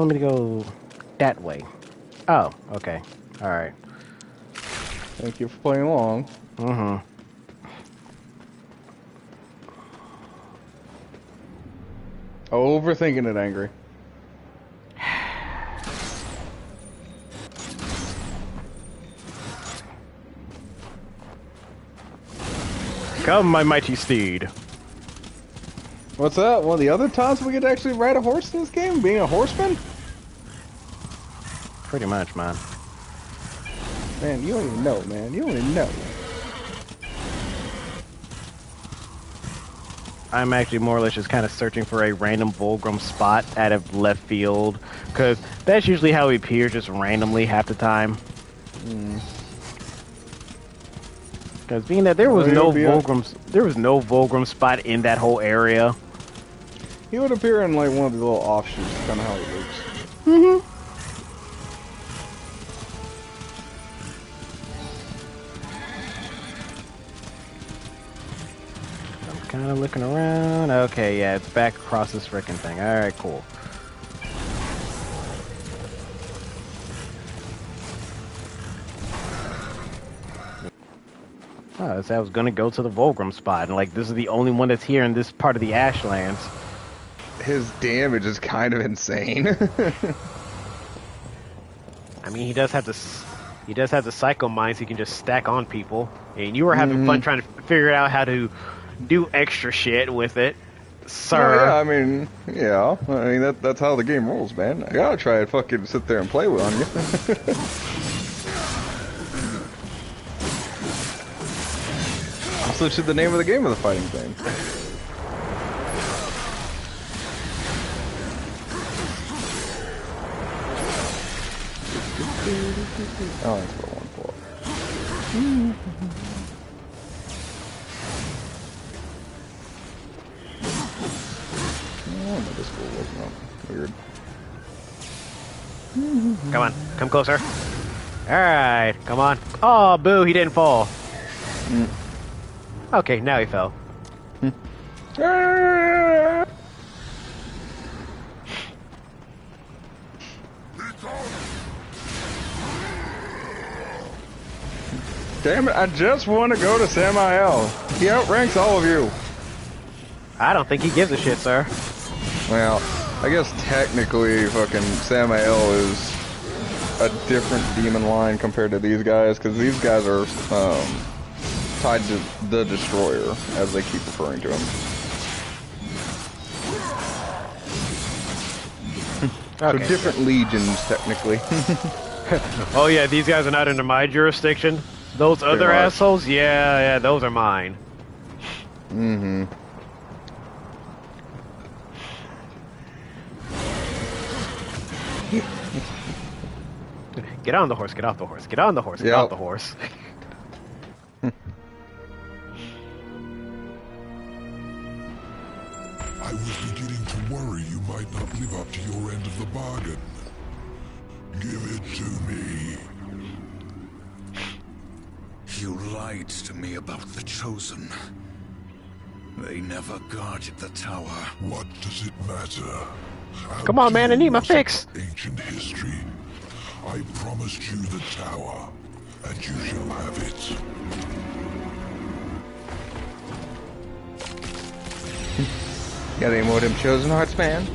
Want me to go that way? Oh, okay. Alright. Thank you for playing along. Mm-hmm. Overthinking it, Angry. Come, my mighty steed. What's that? One of the other times we get to actually ride a horse in this game? Being a horseman? Pretty much, man. Man, you don't even know, man. You don't even know. I'm actually more or less just kind of searching for a random Volgrim spot out of left field, because that's usually how he appears, just randomly half the time. Because being that there was no Volgrim spot in that whole area. He would appear in like one of the little offshoots, kind of how he looks. Mm-hmm. Kind of looking around. Okay, yeah, it's back across this frickin' thing. Alright, cool. Oh, so I was gonna go to the Volgrim spot, and like, this is the only one that's here in this part of the Ashlands. His damage is kind of insane. I mean, he does have the psycho mines he can just stack on people. And you were having fun trying to figure out how to do extra shit with it, sir. Yeah, I mean, yeah. I mean, that's how the game rolls, man. I gotta try to fucking sit there and play with on you. I'll switch to the name of the game of the fighting thing. Oh, that's for one pull. Oh, this fool wasn't up. Weird. Come on, come closer. Alright, come on. Oh, boo, he didn't fall. Okay, now he fell. Damn it, I just want to go to Samael. He outranks all of you. I don't think he gives a shit, sir. Well, I guess technically fucking Samael is a different demon line compared to these guys, because these guys are tied to the Destroyer, as they keep referring to him. Okay. So different legions, technically. Oh yeah, these guys are not under my jurisdiction. Those other assholes, yeah, those are mine. Mm-hmm. Get on the horse, get off the horse, get on the horse, get off the horse. I was beginning to worry you might not live up to your end of the bargain. Give it to me. You lied to me about the Chosen. They never guarded the tower. What does it matter? Come on, man, I need my fix. Ancient history. I promised you the tower, and you shall have it. Got any more of them Chosen Hearts, man?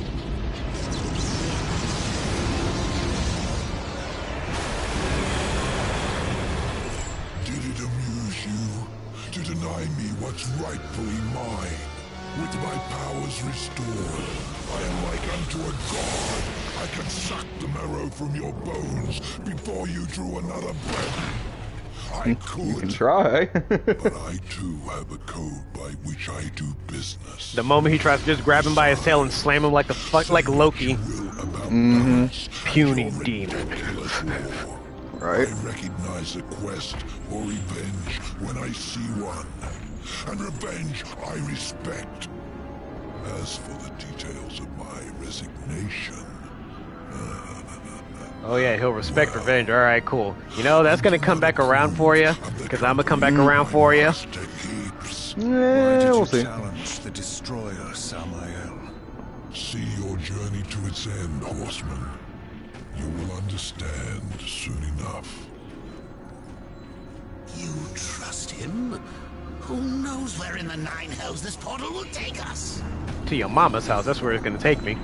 Did it amuse you to deny me what's rightfully mine? With my powers restored, I am like unto a god. I can suck the marrow from your bones before you drew another breath. I could. You can try. But I too have a code by which I do business. The moment he tries to just grab him by his tail and slam him like like Loki. Puny demon. Right. I recognize a quest for revenge when I see one. And revenge I respect. As for the details of my resignation... Oh yeah, he'll respect revenge. Alright, cool. You know, that's gonna come back around for you, because I'm gonna come back around for you. Yeah, we'll see. Challenge the Destroyer, Samael. See your journey to its end, horseman. You will understand soon enough. You trust him? Who knows where in the nine hells this portal will take us? To your mama's house. That's where it's gonna take me.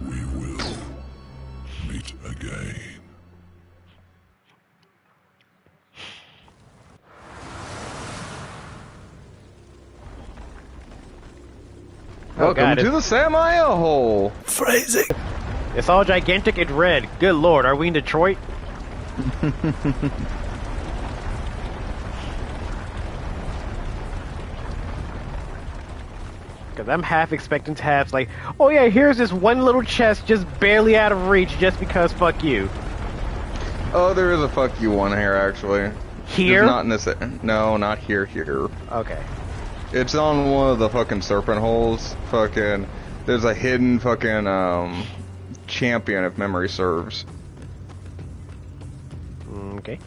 We will meet again. Welcome God, to the Samael hole. Phrasing. It's all gigantic and red. Good lord, are we in Detroit? Because I'm half expecting to have, like, oh yeah, here's this one little chest just barely out of reach just because fuck you. Oh, there is a fuck you one here, actually. Here? It's not in this. No, not here. Okay. It's on one of the fucking serpent holes. Fucking. There's a hidden fucking, champion, if memory serves. Okay.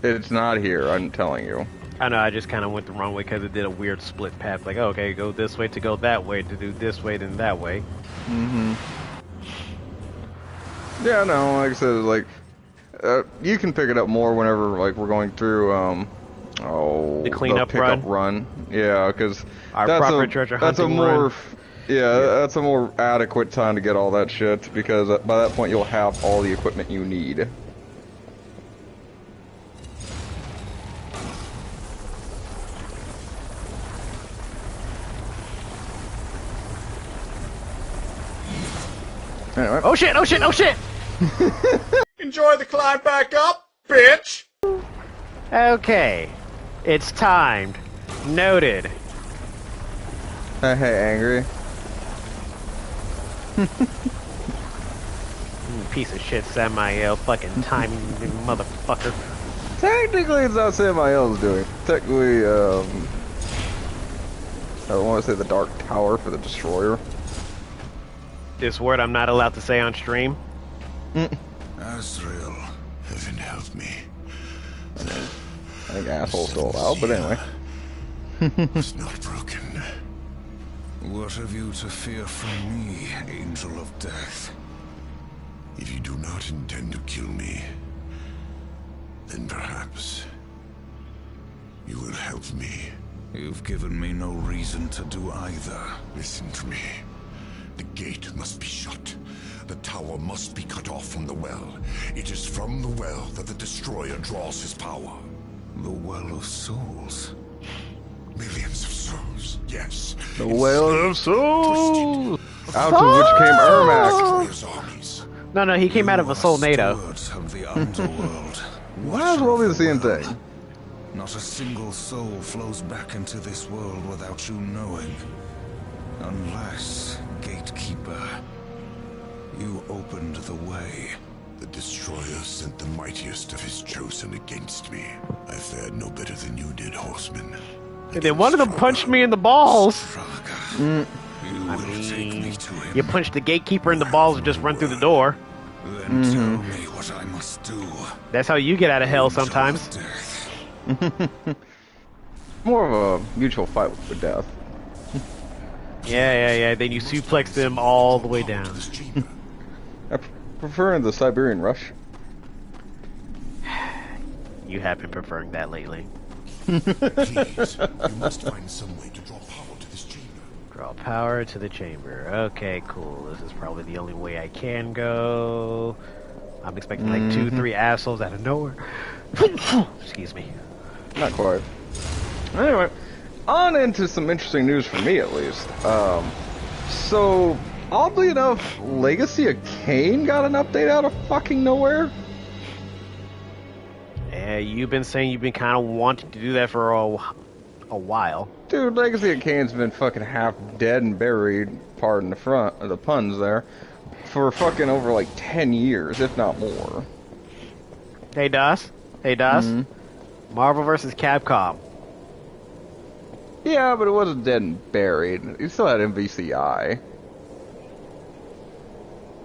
It's not here, I'm telling you. I know, I just kind of went the wrong way because it did a weird split path. Like, okay, go this way to go that way, to do this way, then that way. Mm-hmm. Yeah, no, like I said, like, you can pick it up more whenever, like, we're going through, The cleanup pickup run. Yeah, because Our proper treasure hunting run. That's a more adequate time to get all that shit, because by that point you'll have all the equipment you need. Anyway. Oh shit, oh shit, oh shit! Enjoy the climb back up, bitch! Okay. It's timed. Noted. Hey, angry. Piece of shit, Samael. Fucking timing, motherfucker. Technically, it's not Samael's doing. Technically, I don't want to say the Dark Tower for the Destroyer. This word I'm not allowed to say on stream. Azrael, heaven help me. I think asshole's still allowed, but anyway. It's not broken. What have you to fear from me, angel of death? If you do not intend to kill me, then perhaps you will help me. You've given me no reason to do either. Listen to me. The gate must be shut. The tower must be cut off from the well. It is from the well that the Destroyer draws his power. The Well of Souls. Millions of souls, yes. The Enslaved, Well of Souls! twisted. Out of which came Ermac. Destroyer's armies. No, he came out of a soul NATO. Stewards of the underworld. Might as well be the same thing. Not a single soul flows back into this world without you knowing. Unless, Gatekeeper, you opened the way. The Destroyer sent the mightiest of his chosen against me. I fared no better than you did, horseman. And then one of them punched me in the balls. Raga, you will take me to him. You punched the gatekeeper in the balls and just run through the door. Then tell me what I must do. That's how you get out of hell Angel of sometimes. Death. More of a mutual fight with death. Yeah. Then you suplex them all the way down. I prefer the Siberian Rush. You have been preferring that lately. Please, you must find some way to draw power to this chamber. Draw power to the chamber. Okay, cool. This is probably the only way I can go. I'm expecting like 2-3 assholes out of nowhere. Excuse me. Not quite. Anyway, on into some interesting news for me at least. So, oddly enough, Legacy of Kain got an update out of fucking nowhere. Yeah, you've been saying you've been kind of wanting to do that for a while. Dude, Legacy of Kain's been fucking half dead and buried, pardon the puns there, for fucking over like 10 years, if not more. Hey, Das. Marvel vs. Capcom. Yeah, but it wasn't dead and buried. You still had MVCI.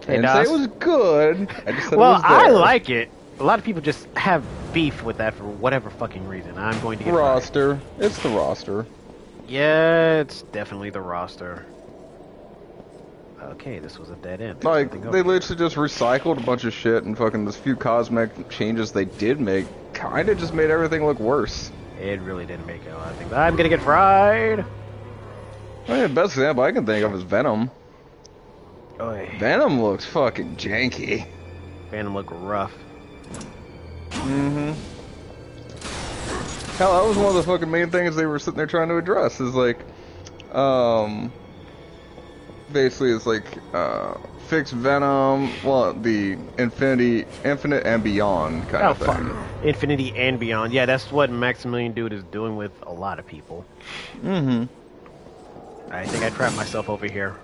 I didn't say it was good. I just said it was there. I like it. A lot of people just have beef with that for whatever fucking reason. I'm going to get roster. It's the roster. Yeah, it's definitely the roster. Okay, this was a dead end. Like, they literally just recycled a bunch of shit, and fucking this few cosmetic changes they did make kinda just made everything look worse. It really didn't make a lot of things. I'm gonna get fried! I mean, the best example I can think of is Venom. Oy. Venom looks fucking janky. Venom look rough. Mm-hmm. Hell, that was one of the fucking main things they were sitting there trying to address, is like, basically it's like, fix Venom, well, the infinite and beyond kind of thing. Fuck. Infinity and beyond. Yeah, that's what Maximilian Dude is doing with a lot of people. Mm-hmm. I think I trapped myself over here.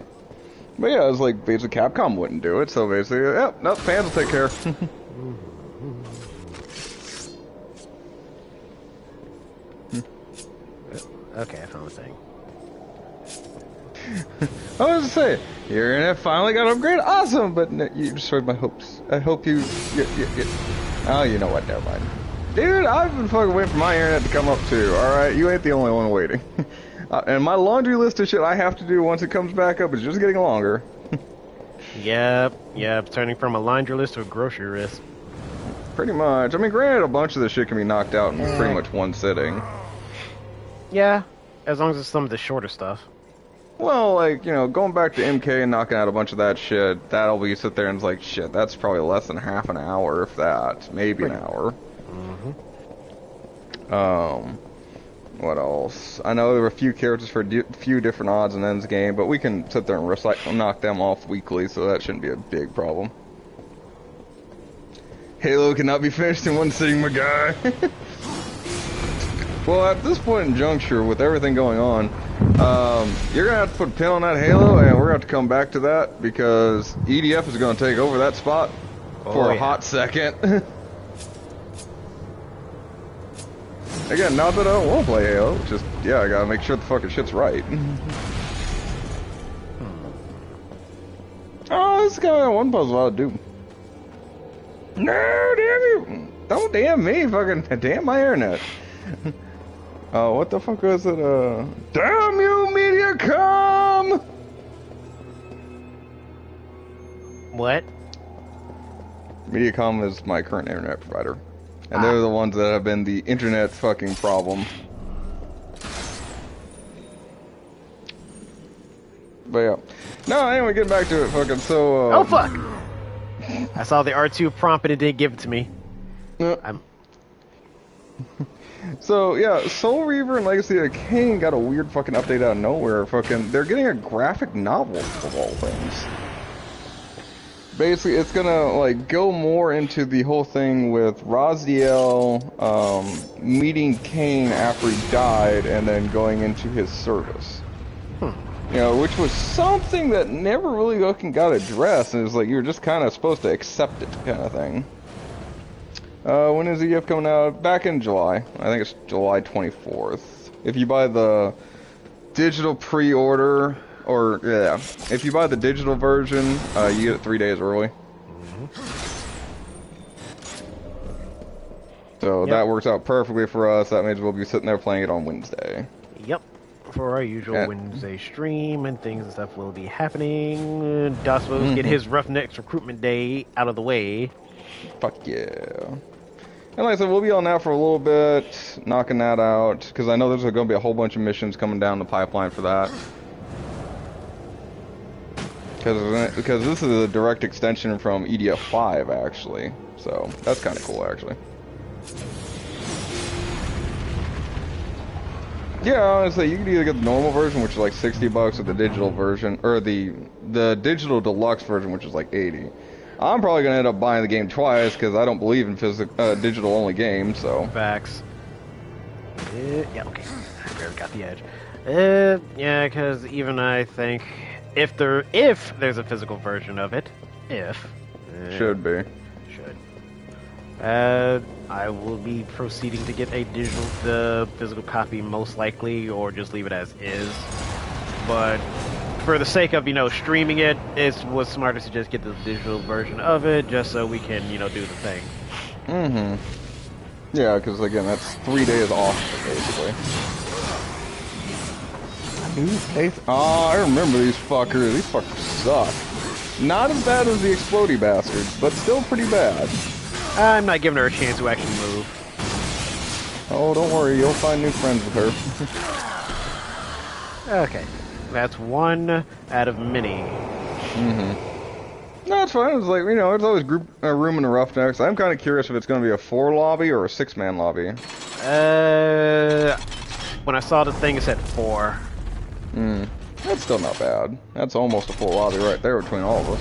But yeah, it was like, basically Capcom wouldn't do it, so basically, yep, no, fans will take care. Okay, I found the thing. I was to say, your internet finally got upgraded, awesome, but no, you destroyed my hopes. I hope you. Oh, you know what? Never mind, dude. I've been fucking waiting for my internet to come up too. All right, you ain't the only one waiting. And my laundry list of shit I have to do once it comes back up is just getting longer. Yep, turning from a laundry list to a grocery list. Pretty much. I mean, granted, a bunch of this shit can be knocked out in pretty much one sitting. Yeah, as long as it's some of the shorter stuff. Well, like, you know, going back to MK and knocking out a bunch of that shit, that'll be sit there and it's like, shit, that's probably less than half an hour, if that. Maybe an hour. Mm-hmm. What else? I know there were a few characters for a few different odds and ends game, but we can sit there and knock them off weekly, so that shouldn't be a big problem. Halo cannot be finished in one sitting, my guy. Well, at this point in juncture, with everything going on, you're gonna have to put a pin on that Halo, and we're gonna have to come back to that, because EDF is gonna take over that spot for a hot second. Again, not that I don't want to play Halo, just, yeah, I gotta make sure the fucking shit's right. Oh, this is kind of one puzzle I'll do. No, damn you! Don't damn me, fucking damn my internet. What the fuck was it? Damn you, Mediacom! What? Mediacom is my current internet provider. And they're the ones that have been the internet fucking problem. But yeah. No, anyway, getting back to it, fucking, so, oh, fuck! I saw the R2 prompt and it didn't give it to me. So, yeah, Soul Reaver and Legacy of Kain got a weird fucking update out of nowhere. Fucking, they're getting a graphic novel, of all things. Basically, it's gonna, like, go more into the whole thing with Raziel, meeting Kain after he died and then going into his service. You know, which was something that never really fucking got addressed, and it was like, you were just kind of supposed to accept it, kind of thing. When is EF coming out? Back in July. I think it's July 24th. If you buy the digital pre-order, or, yeah, if you buy the digital version, you get it 3 days early. So that works out perfectly for us. That means we'll be sitting there playing it on Wednesday. Yep. For our usual Wednesday stream and things and stuff will be happening. Das will get his Roughnecks recruitment day out of the way. Fuck yeah. And like I said, we'll be on that for a little bit, knocking that out, because I know there's going to be a whole bunch of missions coming down the pipeline for that. Because this is a direct extension from EDF 5, actually. So, that's kind of cool, actually. Yeah, honestly, you can either get the normal version, which is like $60, or the digital version, or the digital deluxe version, which is like $80. I'm probably gonna end up buying the game twice because I don't believe in digital only games. So facts. Yeah, okay. I barely got the edge. Yeah, because even I think if there's a physical version of it, should be. I will be proceeding to get the physical copy most likely, or just leave it as is. But for the sake of, streaming it, it was smarter to just get the digital version of it, just so we can, do the thing. Yeah, because again, that's 3 days off, basically. Oh, I remember these fuckers. These fuckers suck. Not as bad as the explodey bastards, but still pretty bad. I'm not giving her a chance to actually move. Oh, don't worry. You'll find new friends with her. Okay. That's one out of many. No, it's fine. It's like, you know, it's always room in the Roughnecks. I'm kind of curious if it's going to be a 4 lobby or a 6-man lobby. When I saw the thing, it said 4. That's still not bad. That's almost a full lobby right there between all of us.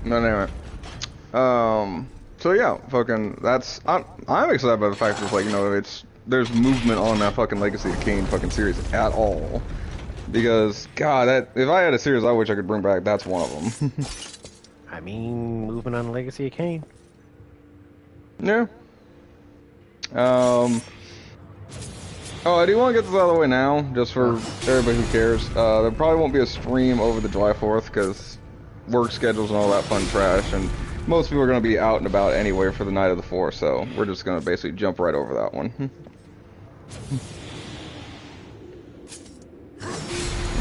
No, anyway. So yeah, fucking, that's, I'm excited by the fact that, like, you know, there's movement on that fucking Legacy of Kain fucking series at all. Because, God, if I had a series I wish I could bring back, that's one of them. I mean, moving on Legacy of Kain. Yeah. Oh, I do want to get this out of the way now, just for everybody who cares. There probably won't be a stream over the July 4th, because work schedules and all that fun trash, and most people are going to be out and about anyway for the night of the 4th, so we're just going to basically jump right over that one.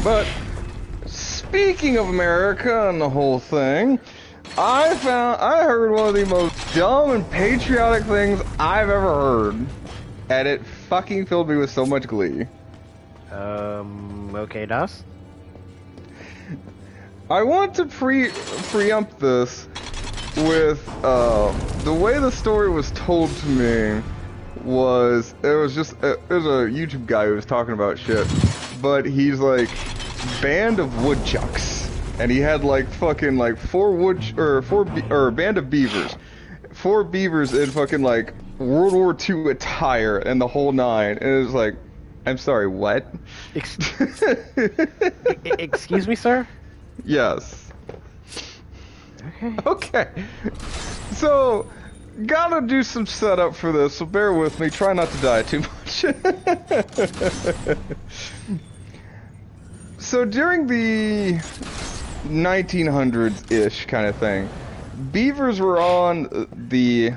But, speaking of America and the whole thing, I heard one of the most dumb and patriotic things I've ever heard, and it fucking filled me with so much glee. Okay, Das? I want to preempt this with, the way the story was told to me was, it was a YouTube guy who was talking about shit, but he's like, band of woodchucks, and he had like fucking like band of beavers, 4 beavers in fucking like World War II attire and the whole nine, and it was like, I'm sorry, what? Excuse me, sir? Yes. Okay. Okay. So, gotta do some setup for this, so bear with me. Try not to die too much. So, during the 1900s-ish kind of thing, beavers were on the...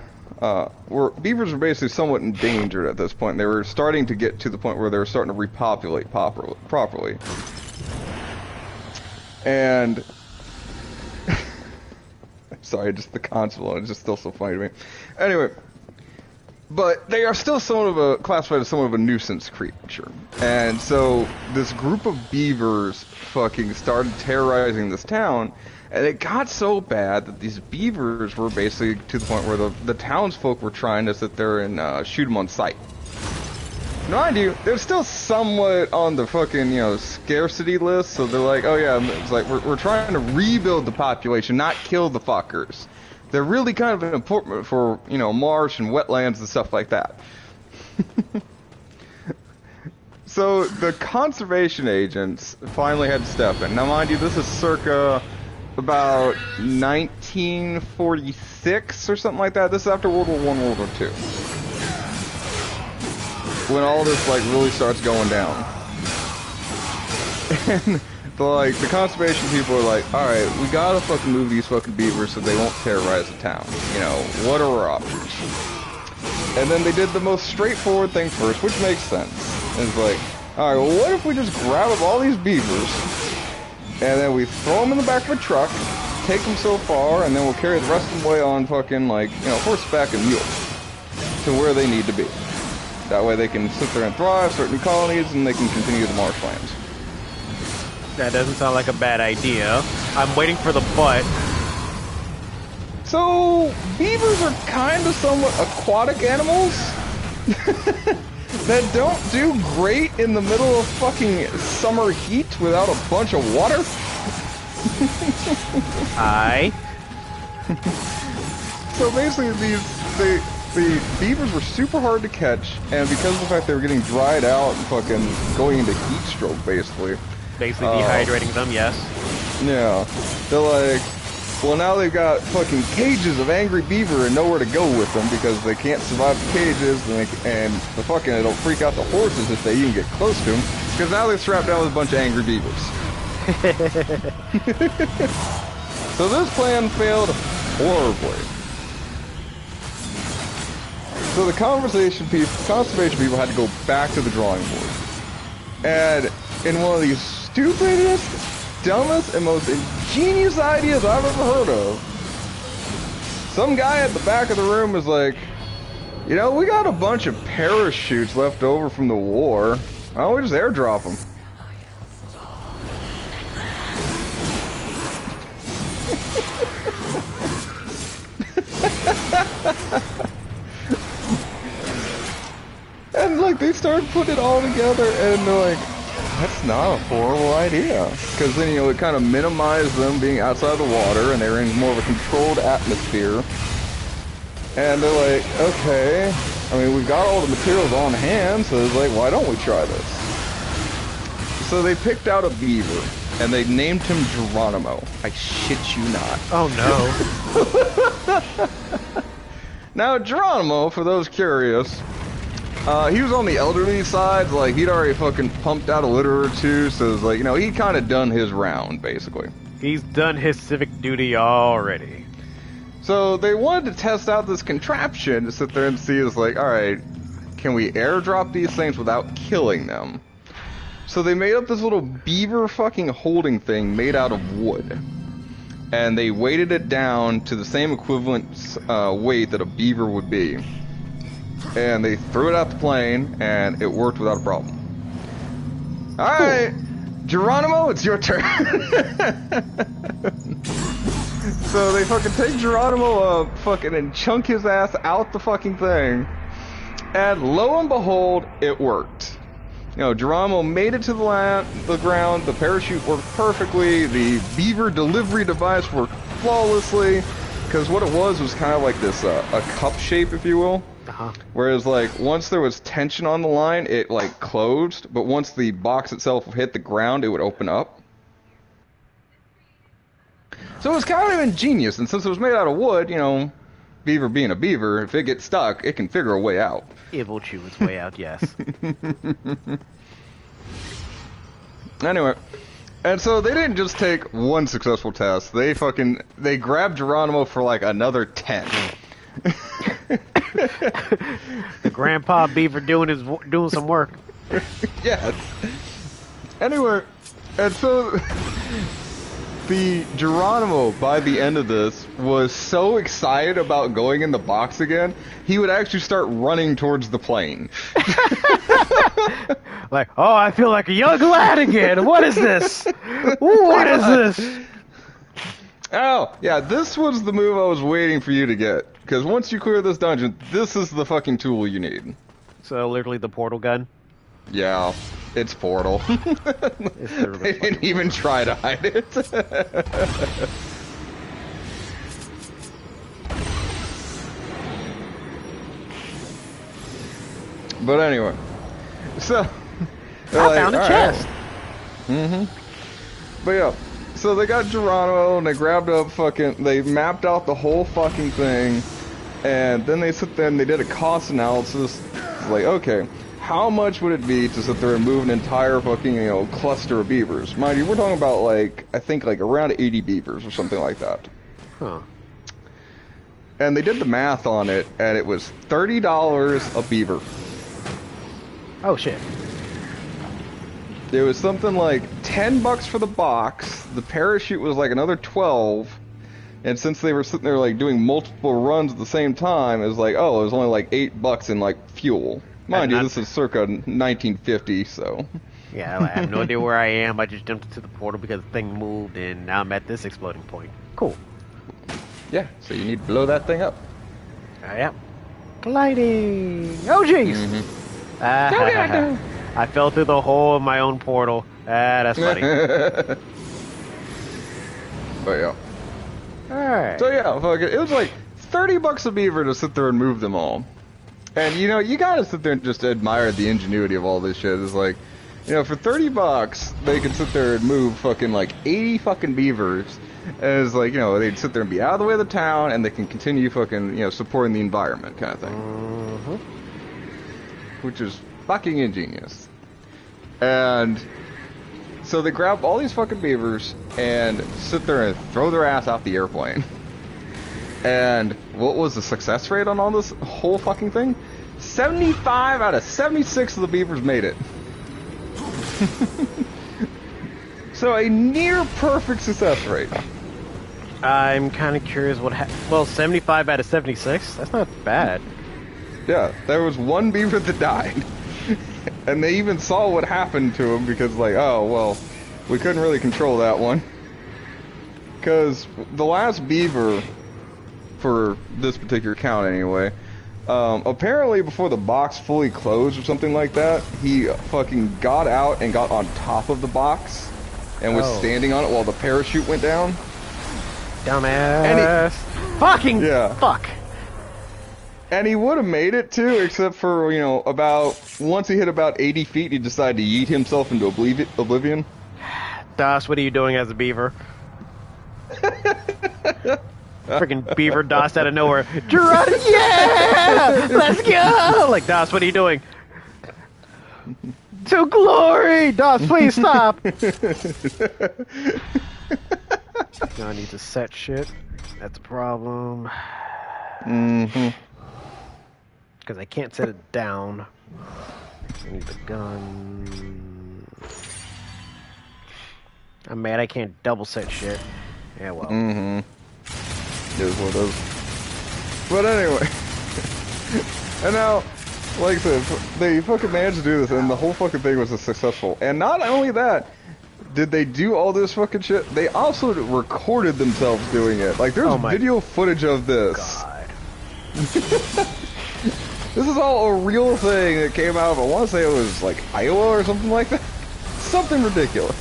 beavers were basically somewhat endangered at this point. They were starting to get to the point where they were starting to repopulate properly. And... Sorry, just the console is just still so funny to me. Anyway, but they are still classified as somewhat of a nuisance creature. And so this group of beavers fucking started terrorizing this town, and it got so bad that these beavers were basically to the point where the townsfolk were trying to sit there and shoot them on sight. Mind you, they're still somewhat on the fucking, you know, scarcity list, so they're like, oh yeah, it's like, we're trying to rebuild the population, not kill the fuckers. They're really kind of important for, you know, marsh and wetlands and stuff like that. So, the conservation agents finally had to step in. Now mind you, this is circa about 1946 or something like that. This is after World War I, World War II. When all this like really starts going down, and the conservation people are like, all right, we gotta fucking move these fucking beavers so they won't terrorize the town. You know, what are our options? And then they did the most straightforward thing first, which makes sense. And it's like, all right, well, what if we just grab up all these beavers and then we throw them in the back of a truck, take them so far, and then we'll carry the rest of them away on fucking like, you know, horseback and mules to where they need to be. That way they can sit there and thrive, start new colonies, and they can continue the marshlands. That doesn't sound like a bad idea. I'm waiting for the butt. So, beavers are kind of somewhat aquatic animals that don't do great in the middle of fucking summer heat without a bunch of water. So basically the beavers were super hard to catch, and because of the fact they were getting dried out and fucking going into heat stroke, basically. Basically dehydrating them, yes. Yeah. They're like, well, now they've got fucking cages of angry beaver and nowhere to go with them because they can't survive the cages, and the fucking, it'll freak out the horses if they even get close to them, because now they're strapped down with a bunch of angry beavers. So this plan failed horribly. So the conservation people had to go back to the drawing board. And in one of these stupidest, dumbest, and most ingenious ideas I've ever heard of, some guy at the back of the room was like, you know, we got a bunch of parachutes left over from the war. Why don't we just airdrop them? And like they started putting it all together, and they're like, that's not a horrible idea, because then, you know, it kind of minimized them being outside the water, and they were in more of a controlled atmosphere. And they're like, okay, I mean, we've got all the materials on hand, so it's like, why don't we try this? So they picked out a beaver, and they named him Geronimo. I shit you not. Oh no. Now, Geronimo, for those curious, he was on the elderly side, like, he'd already fucking pumped out a litter or two, so it's like, you know, he'd kind of done his round, basically. He's done his civic duty already. So they wanted to test out this contraption to sit there and see, it's like, alright, can we airdrop these things without killing them? So they made up this little beaver fucking holding thing made out of wood. And they weighted it down to the same equivalent weight that a beaver would be. And they threw it out the plane, and it worked without a problem. Alright, Geronimo, it's your turn. So they fucking take Geronimo fucking and chunk his ass out the fucking thing. And lo and behold, it worked. You know, Geronimo made it to the ground, the parachute worked perfectly, the beaver delivery device worked flawlessly, because what it was kind of like this, a cup shape, if you will. Uh-huh. Whereas, like, once there was tension on the line, it, like, closed, but once the box itself hit the ground, it would open up. So it was kind of ingenious, and since it was made out of wood, you know, beaver being a beaver, if it gets stuck, it can figure a way out. It will chew its way out, yes. Anyway, and so they didn't just take one successful test, they grabbed Geronimo for, like, another 10. The grandpa beaver doing some work. Yes. Anyway, and so the Geronimo, by the end of this, was so excited about going in the box again, he would actually start running towards the plane. Like, oh, I feel like a young lad again. What is this? What is this? Oh, yeah, this was the move I was waiting for you to get. Because once you clear this dungeon, this is the fucking tool you need. So, literally the portal gun? Yeah, it's Portal. They didn't even try to hide it. But anyway, so... I found a chest! Mm-hmm. But yeah. So they got Geronimo, and they grabbed up they mapped out the whole fucking thing, and then they sit there and they did a cost analysis. It's like, okay, how much would it be to sit there and move an entire fucking, you know, cluster of beavers? Mind you, we're talking about, like, I think, like, around 80 beavers or something like that. Huh. And they did the math on it, and it was $30 a beaver. Oh, shit. It was something like $10 for the box, the parachute was like another 12, and since they were sitting there like doing multiple runs at the same time, it was like, oh, it was only like $8 in like fuel. Mind you, this is circa 1950, so... Yeah, I have no idea where I am, I just jumped into the portal because the thing moved, and now I'm at this exploding point. Cool. Yeah, so you need to blow that thing up. I am. Gliding! Oh, jeez! Mm-hmm. I fell through the hole of my own portal. That's funny. But yeah. Alright. So yeah, fuck it. It was like $30 a beaver to sit there and move them all. And you know, you gotta sit there and just admire the ingenuity of all this shit. It's like, you know, for $30, they could sit there and move fucking like 80 fucking beavers. And it's like, you know, they'd sit there and be out of the way of the town, and they can continue fucking, you know, supporting the environment kind of thing. Mm-hmm. Which is fucking ingenious. And So they grab all these fucking beavers and sit there and throw their ass out the airplane. And what was the success rate on all this whole fucking thing? 75 out of 76 of the beavers made it. So a near perfect success rate. I'm kind of curious what well, 75 out of 76? That's not bad. Yeah, there was one beaver that died. And they even saw what happened to him because, like, oh, well, we couldn't really control that one. Because the last beaver, for this particular count anyway, apparently before the box fully closed or something like that, he fucking got out and got on top of the box and was standing on it while the parachute went down. Dumbass. Fucking fuck. And he would have made it too, except for, you know, about once he hit about 80 feet, he decided to yeet himself into oblivion. Das, what are you doing as a beaver? Freaking beaver Das out of nowhere. Yeah! Let's go! Like, Das, what are you doing? To glory! Das, please stop! Now I need to set shit. That's a problem. Mm-hmm. Because I can't set it down. I need the gun. I'm mad I can't double set shit. Yeah, well. Mm-hmm. It is what it is. But anyway. And now, like I said, they fucking managed to do this, and the whole fucking thing was successful. And not only that, did they do all this fucking shit, they also recorded themselves doing it. Like, there's video footage of this. God. This is all a real thing that came out of, I want to say it was like Iowa or something like that. Something ridiculous.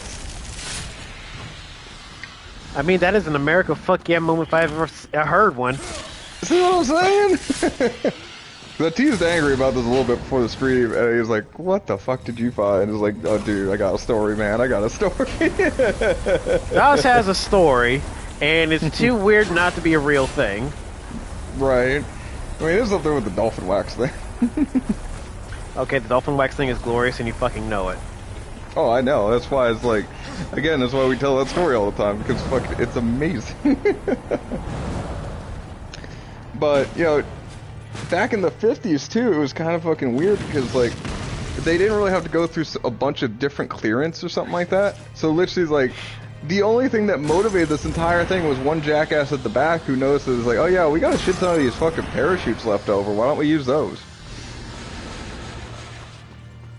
I mean, that is an America fuck yeah moment if I've ever heard one. See what I'm saying? I teased Angry about this a little bit before the stream, and he was like, what the fuck did you find? He was like, oh dude, I got a story, man, I got a story. Das has a story, and it's too weird not to be a real thing. Right. I mean, there's something with the dolphin wax thing. Okay, the dolphin wax thing is glorious, and you fucking know it. Oh, I know. That's why it's like, again, that's why we tell that story all the time, because fuck, it's amazing. But, you know, back in the 50s, too, it was kind of fucking weird, because, like, they didn't really have to go through a bunch of different clearance or something like that. So, literally, like, the only thing that motivated this entire thing was one jackass at the back who notices, like, oh yeah, we got a shit ton of these fucking parachutes left over, why don't we use those?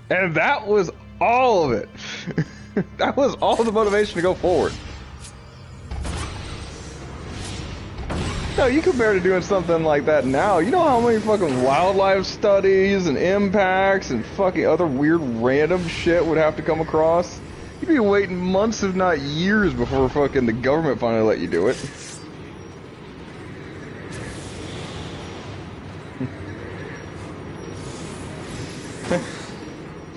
And that was all of it. That was all the motivation to go forward. No, you compare to doing something like that now, you know how many fucking wildlife studies and impacts and fucking other weird random shit would have to come across? You'd be waiting months, if not years, before fucking the government finally let you do it.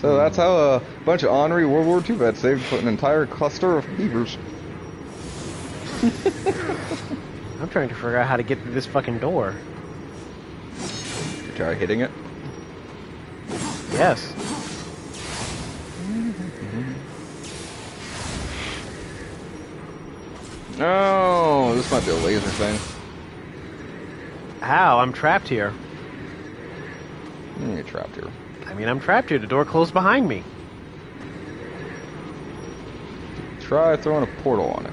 So that's how a bunch of honorary World War II vets saved an entire cluster of beavers. I'm trying to figure out how to get through this fucking door. You try hitting it? Yes. Oh, this might be a laser thing. How? I'm trapped here. You're trapped here. I mean, I'm trapped here. The door closed behind me. Try throwing a portal on it.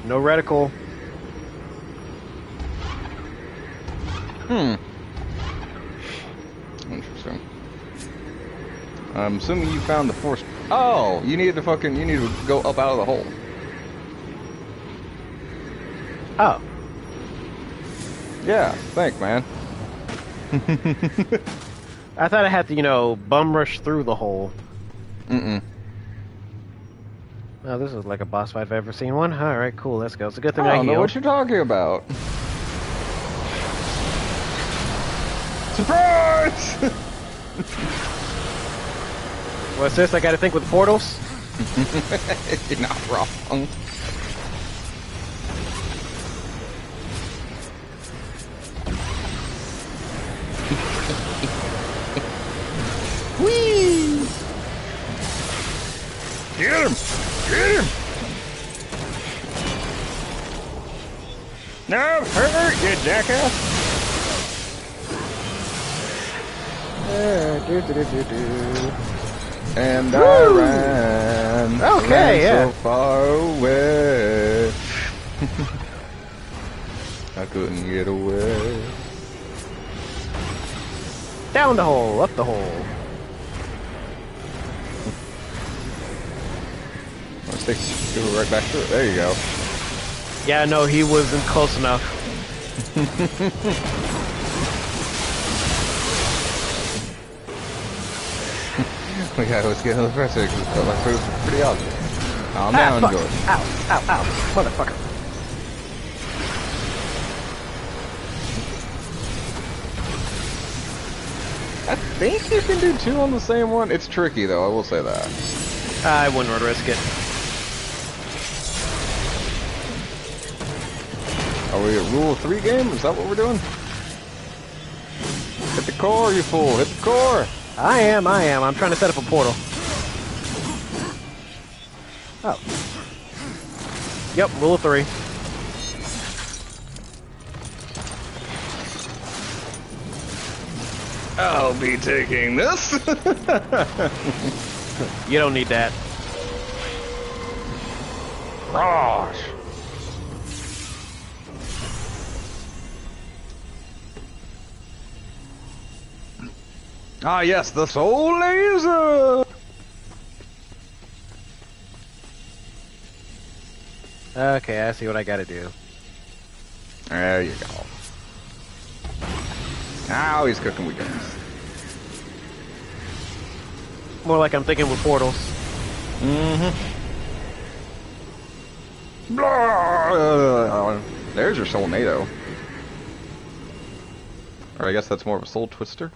No reticle. Interesting. I'm assuming you found the force. Oh, you need to go up out of the hole. Oh. Yeah, thanks, man. I thought I had to, you know, bum rush through the hole. Mm-mm. Oh, this is like a boss fight if I've ever seen one. Alright, cool, let's go. It's a good thing I I don't know healed. what you're talking about. Surprise! What's this? I gotta think with portals? You're not wrong. Get him! Get him! No, hurt, you jackass! And I ran. Okay, yeah. So far away. I couldn't get away. Down the hole, up the hole. Let's go right back to it. There you go. Yeah, no, he wasn't close enough. Let's get on the pressure because my food's pretty obvious. I'm down, fuck. George. Ow, ow, ow, motherfucker. I think you can do two on the same one. It's tricky though, I will say that. I wouldn't risk it. Are we at rule of 3 game? Is that what we're doing? Hit the core, you fool! Hit the core! I am. I'm trying to set up a portal. Oh. Yep, rule of 3. I'll be taking this! You don't need that. Gosh! Ah yes, the soul laser! Okay, I see what I gotta do. There you go. Now he's cooking with guns. More like I'm thinking with portals. Mm-hmm. There's your soul NATO. Or I guess that's more of a soul twister.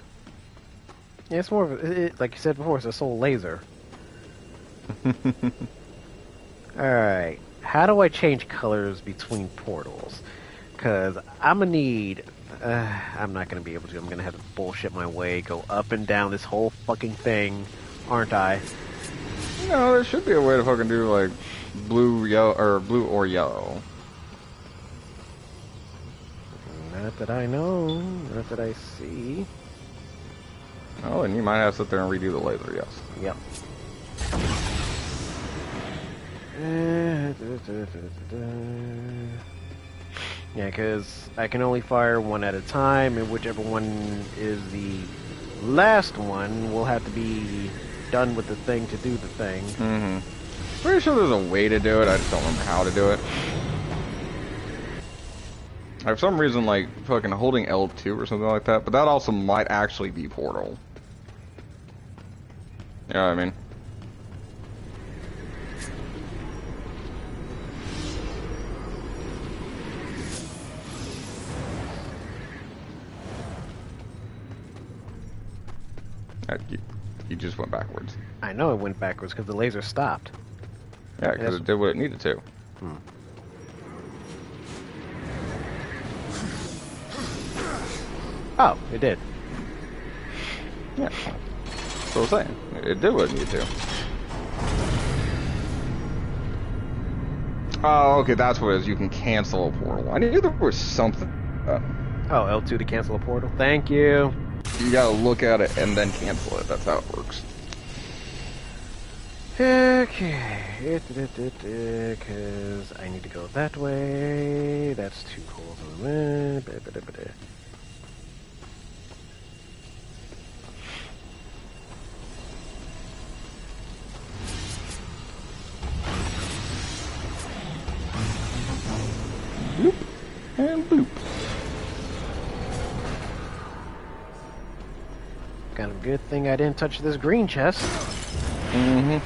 Yeah, it's more of a, like you said before, it's a soul laser. Alright, how do I change colors between portals? Because I'm gonna need... I'm not gonna be able to. I'm gonna have to bullshit my way, go up and down this whole fucking thing, aren't I? No, there should be a way to fucking do like blue, yellow, or blue or yellow. Not that I know, not that I see. Oh, and you might have to sit there and redo the laser, yes. Yep. Yeah, because I can only fire one at a time, and whichever one is the last one will have to be done with the thing to do the thing. Mm-hmm. Pretty sure there's a way to do it, I just don't remember how to do it. For some reason, like, fucking holding L2 or something like that, but that also might actually be Portal. You know what I mean? You just went backwards. I know it went backwards because the laser stopped. Yeah, because it did what it needed to. Oh, it did. Yeah. That's what I'm saying. It did what it needed to. Oh, okay, that's what it is. You can cancel a portal. I knew there was something. Oh, L2 to cancel a portal. Thank you. You gotta look at it and then cancel it. That's how it works. Okay. Because I need to go that way. That's 2 holes in the way. Bloop and boop. Kind of good thing I didn't touch this green chest. Mm-hmm.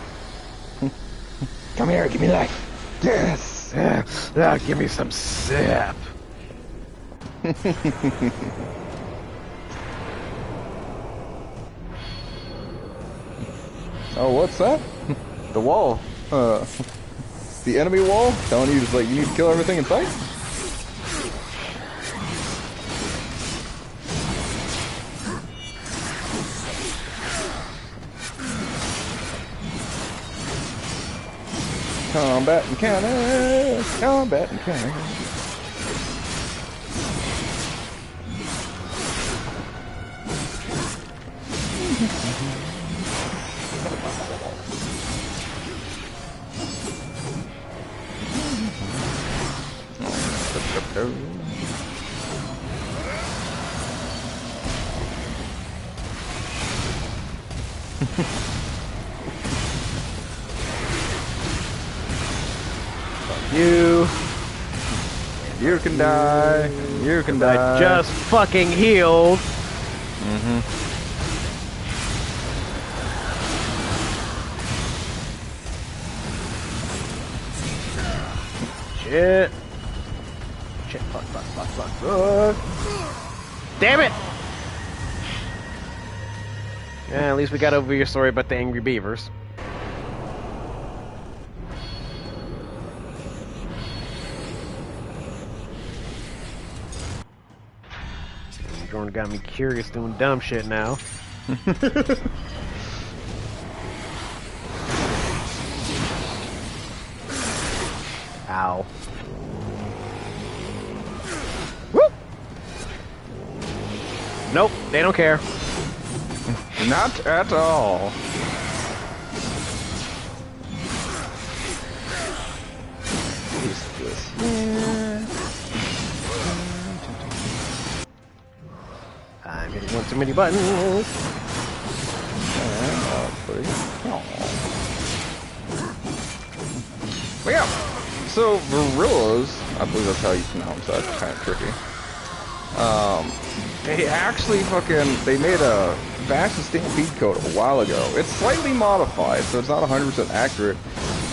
Come here, give me life. Yes. Give me some sip. Oh, what's that? The wall. The enemy wall? Telling you just like you need to kill everything in sight? Combat encounter. Combat encounter. You can die. You can die. I just fucking healed. Shit. Shit, fuck. Damn it! Yeah, at least we got over your story about the angry beavers. Jordan got me curious doing dumb shit now. Ow. Whoop! Nope, they don't care. Not at all. I'm hitting one too many buttons. But yeah, so Gorillas, I believe that's how you pronounce that. It's kind of tricky. They actually they made a Vast Stampede code a while ago. It's slightly modified, so it's not 100% accurate,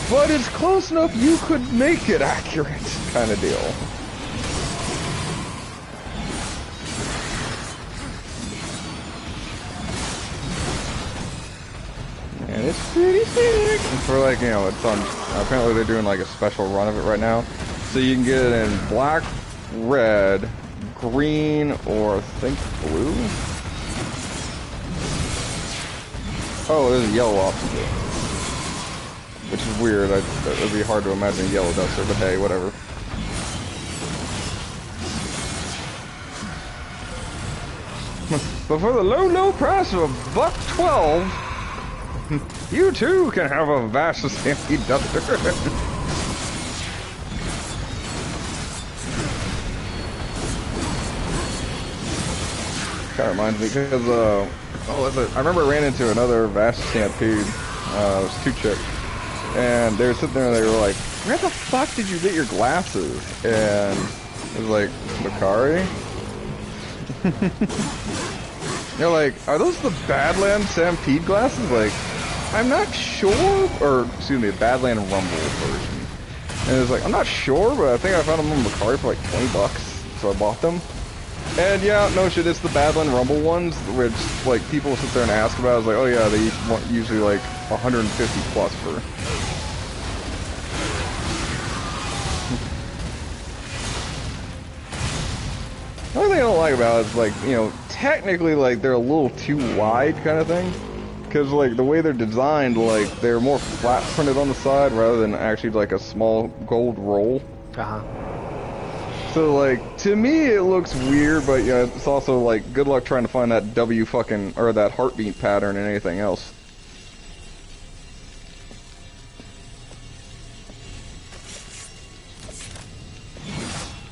but it's close enough you could make it accurate, kind of deal. And it's pretty sick. And for like, you know, it's on, apparently they're doing like a special run of it right now. So you can get it in black, red, green, or I think blue? Oh, there's a yellow option too. Which is weird. It would be hard to imagine a yellow duster, but hey, whatever. But for the low price of $1.12, you too can have a Vast Stampede duster. Kind of reminds me because I remember I ran into another Vast Stampede. It was two chicks, and they were sitting there and they were like, "Where the fuck did you get your glasses?" And it was like, "Macari." They're like, "Are those the Badlands Stampede glasses?" Like, I'm not sure, or excuse me, Badland Rumble version. And it was like, I'm not sure, but I think I found them on Macari for like $20, so I bought them. And yeah, no shit, it's the Badland Rumble ones, which like people sit there and ask about. I was like, oh yeah, they want usually like 150 plus for. The only thing I don't like about it is like, you know, technically like they're a little too wide kind of thing. Because like the way they're designed, like they're more flat printed on the side rather than actually like a small gold roll. So like to me it looks weird, but yeah, it's also like good luck trying to find that W fucking or that heartbeat pattern and anything else.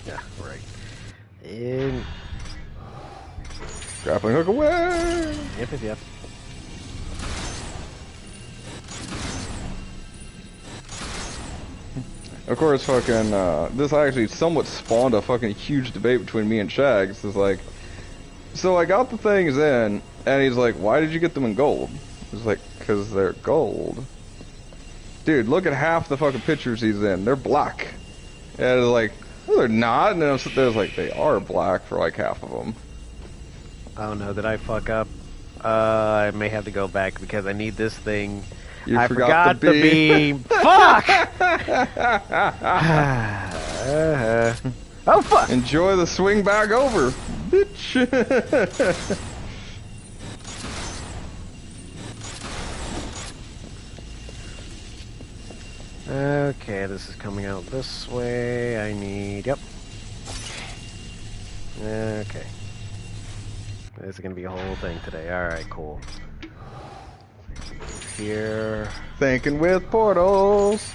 Yeah, right. And Grappling hook away. Yep. Of course, fucking, this actually somewhat spawned a fucking huge debate between me and Shags. It's like, so I got the things in, and he's like, why did you get them in gold? It's like, because they're gold. Dude, look at half the fucking pictures he's in. They're black. And it's like, no, they're not. And then I'm sitting there, it's like, they are black for like half of them. Oh no, did I fuck up? I may have to go back because I need this thing. You I forgot the beam. Fuck! Oh fuck! Enjoy the swing back over, bitch. Okay, this is coming out this way. I need... Yep. Okay. This is gonna be a whole thing today. Alright, cool. Here... Thinking with portals.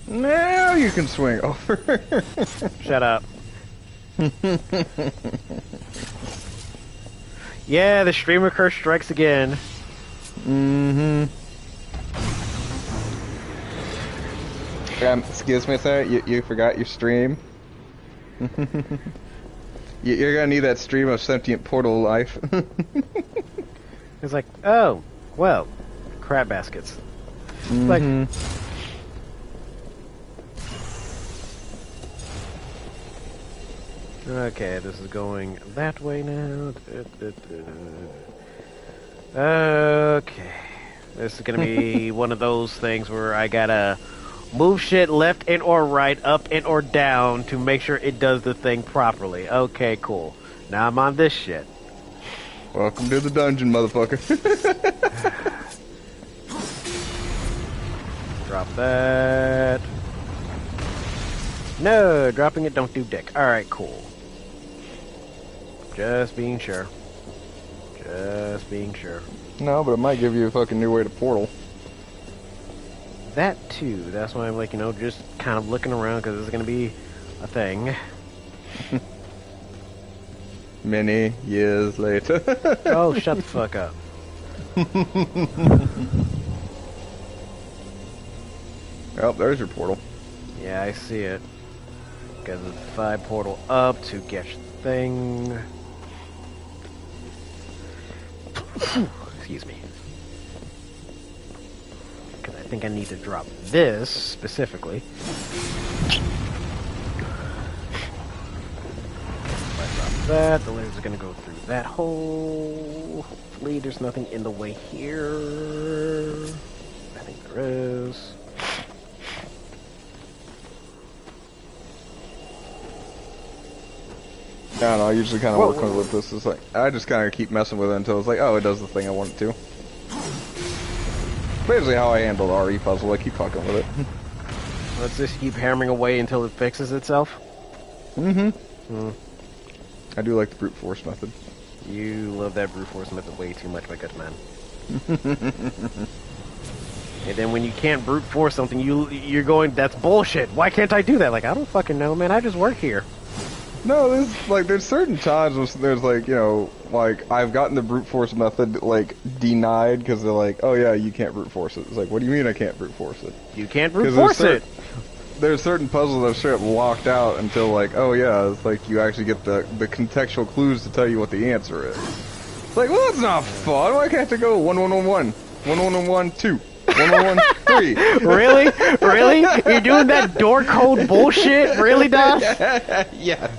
Now you can swing over. Shut up. Yeah, the streamer curse strikes again. Mm-hmm. Excuse me, sir. You forgot your stream. You're gonna need that stream of sentient portal life. It's like, oh, well, crab baskets. Like, okay, this is going that way now. Okay, this is gonna be one of those things where I gotta move shit left and or right, up and or down to make sure it does the thing properly. Okay, cool. Now I'm on this shit. Welcome to the dungeon, motherfucker. Drop that. No, dropping it don't do dick. Alright, cool. Just being sure. Just being sure. No, but it might give you a fucking new way to portal. That too. That's why I'm like, you know, just kind of looking around because this is going to be a thing. Many years later. Oh, shut the fuck up. Oh, there's your portal. Yeah, I see it. Got the 5 portal up to get the thing. Excuse me. Because I think I need to drop this specifically. If I drop that, the laser's gonna go through that hole. Hopefully there's nothing in the way here. I think there is. I don't know, I usually kind of work with this. It's like, I just kind of keep messing with it until it's like, oh, it does the thing I want it to. Basically how I handle the RE puzzle, I keep fucking with it. Let's just keep hammering away until it fixes itself. Mm-hmm. I do like the brute force method. You love that brute force method way too much, my good man. And then when you can't brute force something, you're going, that's bullshit. Why can't I do that? Like, I don't fucking know, man. I just work here. No, there's certain times when there's like, you know, like I've gotten the brute force method like denied because they're like, oh yeah, you can't brute force it. It's like, what do you mean I can't brute force it? You can't brute force it. There's certain puzzles that are straight up locked out until like, oh yeah, it's like you actually get the contextual clues to tell you what the answer is. It's like, well, that's not fun. Why can't I go 1 1 1 1 1 1 1 1 2 1 1 1 3? Really? Really? You're doing that door code bullshit? Really, Doc? Yes.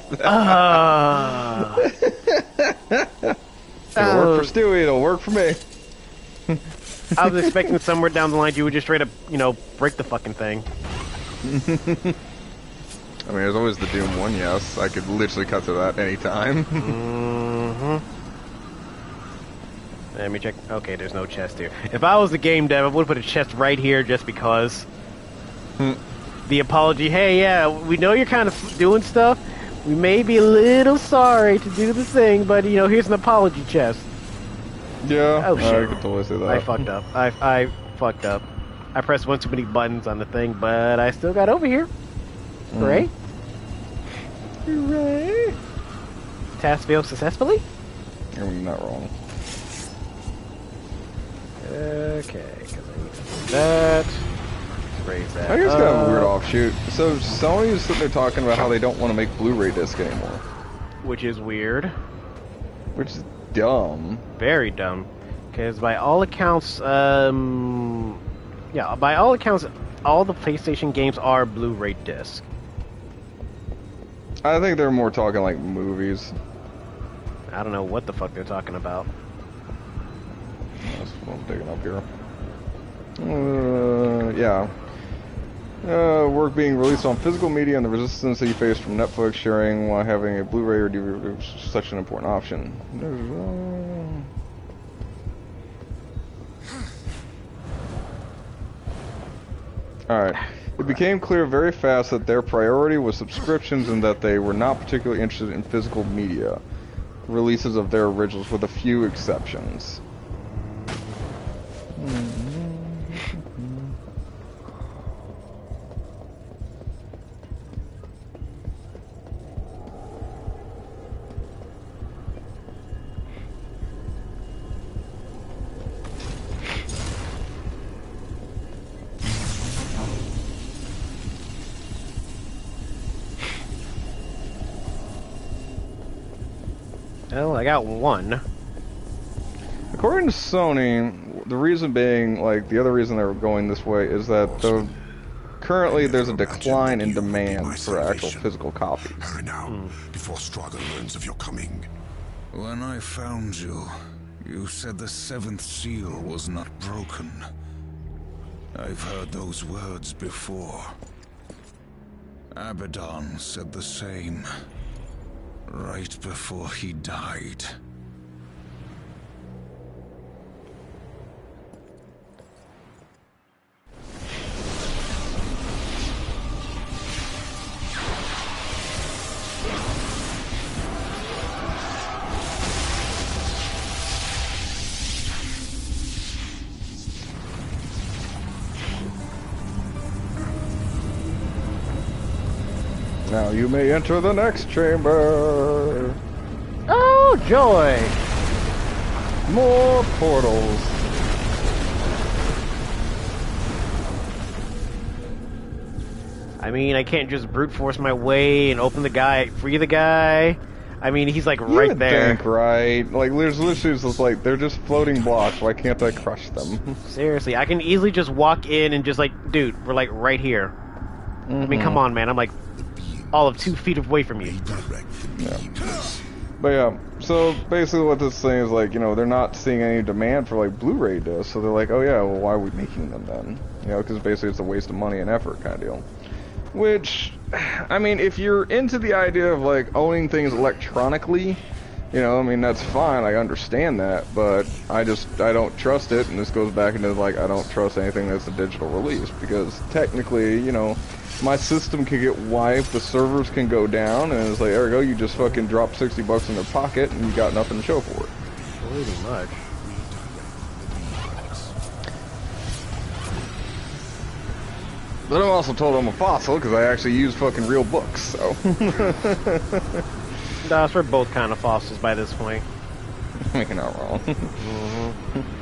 It'll work for Stewie. It'll work for me. I was expecting somewhere down the line you would just straight up, you know, break the fucking thing. I mean, there's always the Doom one, yes. I could literally cut to that anytime. Let me check. Okay, there's no chest here. If I was the game dev, I would put a chest right here just because. The apology, hey, yeah, we know you're kind of doing stuff. We may be a little sorry to do the thing, but, you know, here's an apology chest. Yeah, oh, shit. I could totally see that. I fucked up. I fucked up. I pressed one too many buttons on the thing, but I still got over here. Hooray. Hooray. Task failed successfully? You're not wrong. Okay, because I need to do that. Raise that. I guess kind of a weird offshoot. So Sony is sitting there talking about how they don't want to make Blu-ray disc anymore. Which is weird. Which is dumb. Very dumb. Because by all accounts, yeah, by all accounts, all the PlayStation games are Blu-ray disc. I think they're more talking like movies. I don't know what the fuck they're talking about. That's what I'm digging up here. Yeah. Work being released on physical media and the resistance that you face from Netflix sharing while having a Blu-ray or DVD is such an important option. Alright. It became clear very fast that their priority was subscriptions and that they were not particularly interested in physical media releases of their originals, with a few exceptions. Well, I got one. According to Sony, the reason being, like, the other reason they were going this way is that currently there's a decline in demand for actual physical copies. Hurry now, before Straga learns of your coming. When I found you, you said the seventh seal was not broken. I've heard those words before. Abaddon said the same. Right before he died. Now you may enter the next chamber. Oh, joy! More portals. I mean, I can't just brute force my way and open the guy, free the guy. I mean, he's like You right would there. think, right? Like, there's literally just like, they're just floating blocks. Why can't I crush them? Seriously, I can easily just walk in and just like, dude, we're like right here. I mean, come on, man. I'm like all of 2 feet away from you. Yeah. But yeah, so basically what this thing is like, you know, they're not seeing any demand for like Blu-ray discs, so they're like, oh yeah, well why are we making them then? You know, because basically it's a waste of money and effort kind of deal. Which, I mean, if you're into the idea of like owning things electronically, you know, I mean, that's fine, I understand that, but I don't trust it, and this goes back into like, I don't trust anything that's a digital release, because technically, you know, my system can get wiped, the servers can go down, and it's like, there we go, you just fucking drop 60 bucks in their pocket, and you got nothing to show for it. Pretty much. But I'm also told I'm a fossil, because I actually use fucking real books, so. We're both kind of fossils by this point. You're not wrong.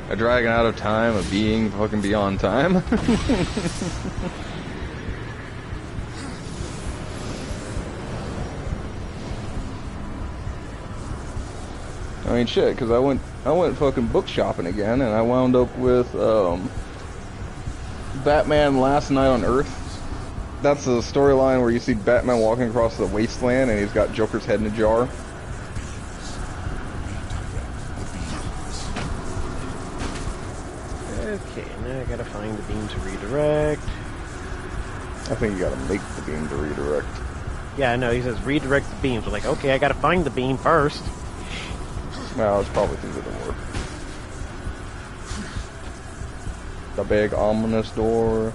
A dragon out of time, a being fucking beyond time. I mean, shit, because I went fucking book shopping again, and I wound up with Batman Last Night on Earth. That's the storyline where you see Batman walking across the wasteland, and he's got Joker's head in a jar. Okay, now I gotta find the beam to redirect. I think you gotta make the beam to redirect. Yeah, I know, he says redirect the beams. We're like, okay, I gotta find the beam first. Well, it's probably through the door. The big ominous door.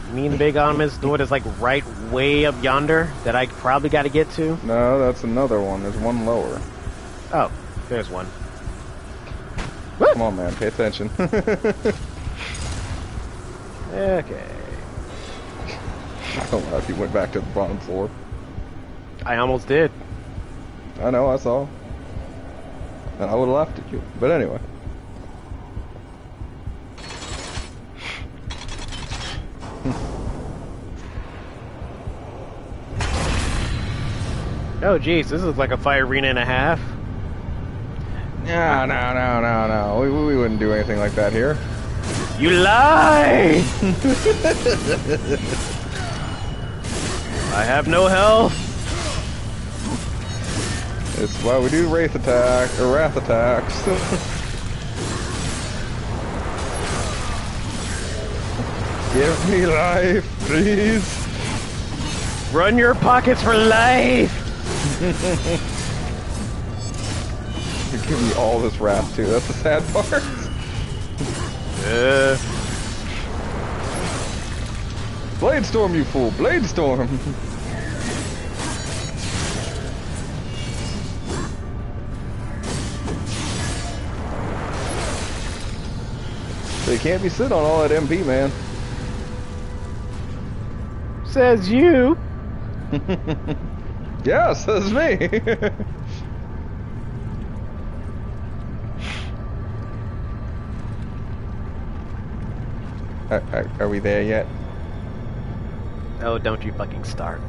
You mean the big ominous door that's like right way up yonder that I probably gotta get to? No, that's another one. There's one lower. Oh, there's one. Come on, man. Pay attention. Okay. I don't know if you went back to the bottom floor. I almost did. I know, I saw. And I would have laughed at you. But anyway. Oh, jeez, this is like a fire arena and a half. No. We wouldn't do anything like that here. You lie! I have no health. It's why we do wrath attacks. Give me life, please. Run your pockets for life! You give me all this wrath too. That's the sad part. Blade storm, you fool! Blade storm. They can't be sitting on all that MP, man. Says you. Yeah, says me. Are we there yet? Oh, don't you fucking start.